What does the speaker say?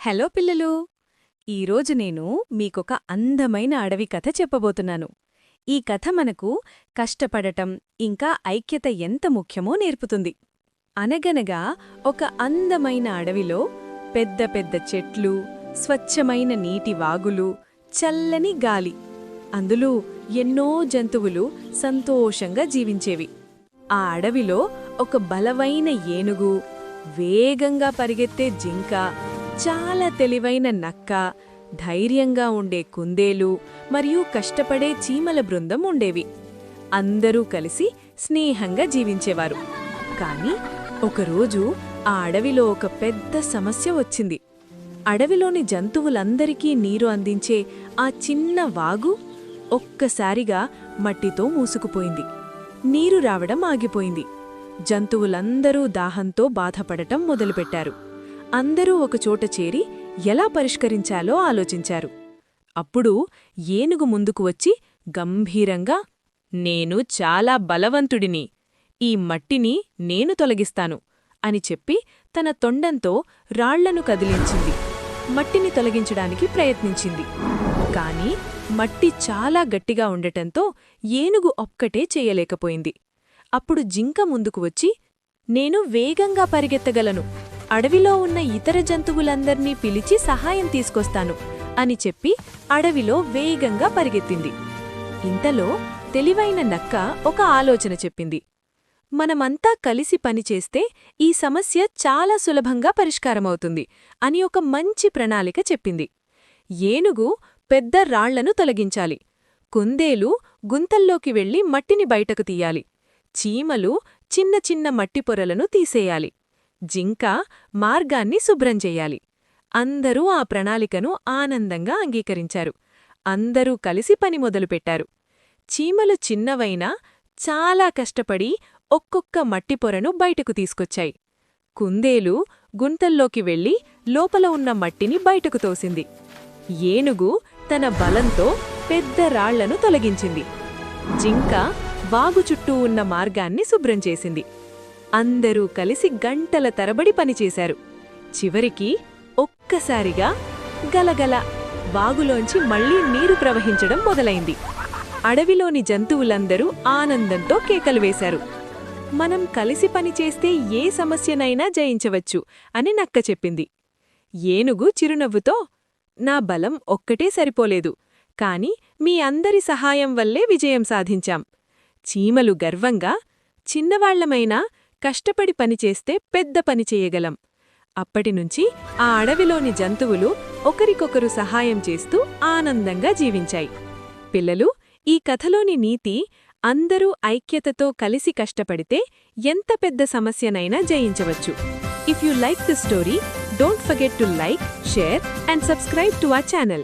Hello పిల్లలు! ఈరోజు నేను మీకొక అందమైన అడవి కథ చెప్పబోతున్నాను. ఈ కథ మనకు కష్టపడటం ఇంకా ఐక్యత ఎంత ముఖ్యమో నేర్పుతుంది. అనగనగా ఒక అందమైన అడవిలో పెద్ద పెద్ద చెట్లు, స్వచ్ఛమైన నీటి వాగులు, చల్లని గాలి, అందులో ఎన్నో జంతువులు సంతోషంగా జీవించేవి. ఆ అడవిలో ఒక బలమైన ఏనుగు, వేగంగా పరిగెత్తే జింక, చాలా తెలివైన నక్క, ధైర్యంగా ఉండే కుందేలు మరియు కష్టపడే చీమల బృందం ఉండేవి. అందరూ కలిసి స్నేహంగా జీవించేవారు. కాని ఒకరోజు ఆ అడవిలో ఒక పెద్ద సమస్య వచ్చింది. అడవిలోని జంతువులందరికీ నీరు అందించే ఆ చిన్న వాగు ఒక్కసారిగా మట్టితో మూసుకుపోయింది. నీరు రావడం ఆగిపోయింది. జంతువులందరూ దాహంతో బాధపడటం మొదలుపెట్టారు. అందరూ ఒకచోట చేరి ఎలా పరిష్కరించాలో ఆలోచించారు. అప్పుడు ఏనుగు ముందుకు వచ్చి గంభీరంగా, "నేను చాలా బలవంతుడిని. ఈ మట్టిని నేను తొలగిస్తాను" అని చెప్పి తన తొండంతో రాళ్లను కదిలించింది. మట్టిని తొలగించడానికి ప్రయత్నించింది. కాని మట్టి చాలా గట్టిగా ఉండటంతో ఏనుగు ఒక్కటే చేయలేకపోయింది. అప్పుడు జింక ముందుకు వచ్చి, "నేను వేగంగా పరిగెత్తగలను. అడవిలో ఉన్న ఇతర జంతువులందర్నీ పిలిచి సహాయం తీసుకొస్తాను" అని చెప్పి అడవిలో వేగంగా పరిగెత్తింది. ఇంతలో తెలివైన నక్క ఒక ఆలోచన చెప్పింది. "మనమంతా కలిసి పనిచేస్తే ఈ సమస్య చాలా సులభంగా పరిష్కారమవుతుంది" అని ఒక మంచి ప్రణాళిక చెప్పింది. ఏనుగు పెద్ద రాళ్లను తొలగించాలి. కుందేలు గుంతల్లోకి వెళ్లి మట్టిని బయటకు తీయాలి. చీమలు చిన్న చిన్న మట్టి పొరలను తీసేయాలి. జింక మార్గాన్ని శుభ్రం చెయ్యాలి. అందరూ ఆ ప్రణాళికను ఆనందంగా అంగీకరించారు. అందరూ కలిసి పని మొదలుపెట్టారు. చీమలు చిన్నవైనా చాలా కష్టపడి ఒక్కొక్క మట్టిపొరను బయటకు తీసుకొచ్చాయి. కుందేలు గుంతల్లోకి వెళ్లి లోపల ఉన్న మట్టిని బయటకు తోసింది. ఏనుగు తన బలంతో పెద్ద రాళ్లను తొలగించింది. జింక వాగు చుట్టూ ఉన్న మార్గాన్ని శుభ్రం చేసింది. అందరూ కలిసి గంటల తరబడి పనిచేశారు. చివరికి ఒక్కసారిగా గలగల వాగులోంచి మళ్లీ నీరు ప్రవహించడం మొదలైంది. అడవిలోని జంతువులందరూ ఆనందంతో కేకలు వేశారు. "మనం కలిసి పనిచేస్తే ఏ సమస్యనైనా జయించవచ్చు" అని నక్క చెప్పింది. ఏనుగు చిరునవ్వుతో, "నా బలం ఒక్కటే సరిపోలేదు. కాని మీ అందరి సహాయం వల్లే విజయం సాధించాం." చీమలు గర్వంగా, "చిన్నవాళ్లమైనా కష్టపడి పనిచేస్తే పెద్ద పని చేయగలం." అప్పటినుంచి ఆ అడవిలోని జంతువులు ఒకరికొకరు సహాయం చేస్తూ ఆనందంగా జీవించాయి. పిల్లలు, ఈ కథలోని నీతి, అందరూ ఐక్యతతో కలిసి కష్టపడితే ఎంత పెద్ద సమస్యనైనా జయించవచ్చు. If you like this story, don't forget to like, share and subscribe to our channel.